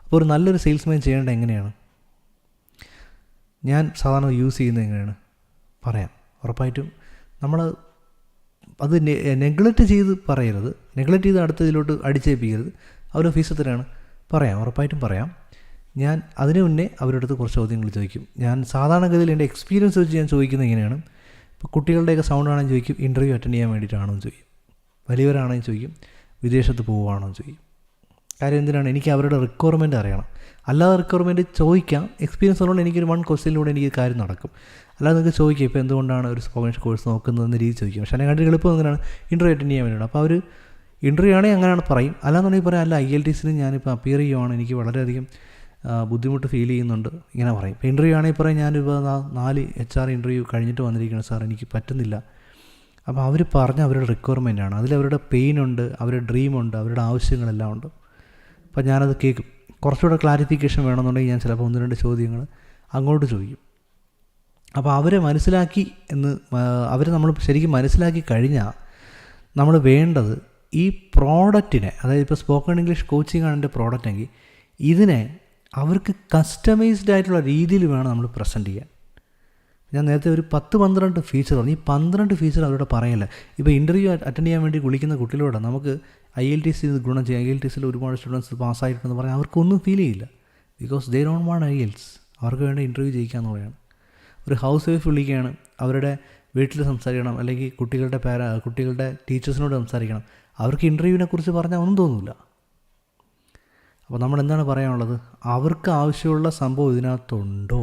അപ്പോൾ ഒരു നല്ലൊരു സെയിൽസ്മാൻ ചെയ്യേണ്ടത് എങ്ങനെയാണ്? ഞാൻ സാധാരണ യൂസ് ചെയ്യുന്നത് എങ്ങനെയാണ് പറയാം. ഉറപ്പായിട്ടും നമ്മൾ അത് നെഗ്ലക്റ്റ് ചെയ്ത് പറയരുത്, നെഗ്ലക്റ്റ് ചെയ്ത് അടുത്തതിലോട്ട് അടിച്ചേൽപ്പിക്കരുത്. അവർ ഫീസ് എത്രയാണ് പറയാം, ഉറപ്പായിട്ടും പറയാം. ഞാൻ അതിനു മുന്നേ അവരുടെ അടുത്ത് കുറച്ച് ചോദ്യങ്ങൾ ചോദിക്കും. ഞാൻ സാധാരണഗതിയിൽ എൻ്റെ എക്സ്പീരിയൻസ് വെച്ച് ഞാൻ ചോദിക്കുന്നത് ഇങ്ങനെയാണ്. ഇപ്പോൾ കുട്ടികളുടെയൊക്കെ സൗണ്ട് ആണെങ്കിൽ ചോദിക്കും ഇൻ്റർവ്യൂ അറ്റൻഡ് ചെയ്യാൻ വേണ്ടിയിട്ടാണോ എന്ന് ചോദിക്കും. വലിയവരാണെങ്കിൽ ചോദിക്കും വിദേശത്ത് പോവുകയാണോ എന്ന് ചോദിക്കും. കാര്യം എന്തിനാണ്? എനിക്ക് അവരുടെ റിക്വയർമെൻറ്റ് അറിയണം. അല്ലാതെ റിക്വയർമെൻറ്റ് ചോദിക്കാം, എക്സ്പീരിയൻസ് ഉള്ളതുകൊണ്ട് എനിക്കൊരു 1 ക്വസ്റ്റ്യനിലൂടെ എനിക്ക് കാര്യം നടക്കും. അല്ലാതെ നിങ്ങൾക്ക് ചോദിക്കുക ഇപ്പോൾ എന്തുകൊണ്ടാണ് ഒരു സ്പോക്കൺ ഇംഗ്ലീഷ് കോഴ്സ് നോക്കുന്നതെന്ന് രീതി ചോദിക്കും. പക്ഷേ അതിനെ കണ്ടിട്ട് എളുപ്പം എന്തിനാണ്? ഇൻ്റർവ്യൂ അറ്റൻഡ് ചെയ്യാൻ വേണ്ടിയാണ്. അപ്പോൾ അവർ ഇൻ്റർവ്യൂ ആണെങ്കിൽ അങ്ങനെയാണ് പറയും. അല്ലാന്നുണ്ടെങ്കിൽ പറയാം അല്ല IELTSന് ഞാനിപ്പോൾ അപ്പിയർ ചെയ്യുവാണ്, എനിക്ക് വളരെയധികം ബുദ്ധിമുട്ട് ഫീൽ ചെയ്യുന്നുണ്ട്, ഇങ്ങനെ പറയും. ഇപ്പോൾ ഇൻ്റർവ്യൂ ആണെങ്കിൽ പറയും ഞാനിപ്പോൾ 4 HR ഇൻ്റർവ്യൂ കഴിഞ്ഞിട്ട് വന്നിരിക്കുകയാണ് സാർ, എനിക്ക് പറ്റുന്നില്ല. അപ്പോൾ അവർ പറഞ്ഞ അവരുടെ റിക്വയർമെൻറ്റാണ്, അതിലവരുടെ പെയിനുണ്ട്, അവരുടെ ഡ്രീമുണ്ട്, അവരുടെ ആവശ്യങ്ങളെല്ലാം ഉണ്ട്. അപ്പോൾ ഞാനത് കേൾക്കും. കുറച്ചുകൂടെ ക്ലാരിഫിക്കേഷൻ വേണമെന്നുണ്ടെങ്കിൽ ഞാൻ ചിലപ്പോൾ 1-2 ചോദ്യങ്ങൾ അങ്ങോട്ട് ചോദിക്കും. അപ്പോൾ അവരെ മനസ്സിലാക്കി അവരെ നമ്മൾ ശരിക്കും മനസ്സിലാക്കി കഴിഞ്ഞാൽ നമ്മൾ വേണ്ടത് ഈ പ്രോഡക്റ്റിനെ, അതായത് ഇപ്പോൾ സ്പോക്കൺ ഇംഗ്ലീഷ് കോച്ചിങ് ആണ് എൻ്റെ പ്രോഡക്റ്റ് എങ്കിൽ ഇതിനെ അവർക്ക് കസ്റ്റമൈസ്ഡ് ആയിട്ടുള്ള രീതിയിൽ വേണം നമ്മൾ പ്രസൻറ്റ് ചെയ്യാൻ. ഞാൻ നേരത്തെ ഒരു 10-12 ഫീച്ചർ പറഞ്ഞു. ഈ 12 ഫീച്ചർ അവരോട് പറയില്ല. ഇപ്പോൾ ഇൻ്റർവ്യൂ അറ്റൻഡ് ചെയ്യാൻ വേണ്ടി വിളിക്കുന്ന കുട്ടികളോട് നമുക്ക് IELTS ഇത് ഗുണം ചെയ്യാം, IELTSൽ ഒരുപാട് സ്റ്റുഡൻസ് പാസ്സായിട്ടുണ്ടെന്ന് പറഞ്ഞാൽ അവർക്കൊന്നും ഫീൽ ചെയ്യില്ല. Because they don't want IELTS. അവർക്ക് വേണ്ട ഇൻ്റർവ്യൂ ജയിക്കാമെന്ന് പറയാണ്. ഒരു ഹൗസ് വൈഫ് വിളിക്കുകയാണ്, അവരുടെ വീട്ടിൽ സംസാരിക്കണം, അല്ലെങ്കിൽ കുട്ടികളുടെ ടീച്ചേഴ്സിനോട് സംസാരിക്കണം. അവർക്ക് ഇൻ്റർവ്യൂവിനെ കുറിച്ച് പറഞ്ഞാൽ ഒന്നും തോന്നില്ല. അപ്പോൾ നമ്മൾ എന്താണ് പറയാനുള്ളത്? അവർക്ക് ആവശ്യമുള്ള സംഭവം ഇതിനകത്തുണ്ടോ?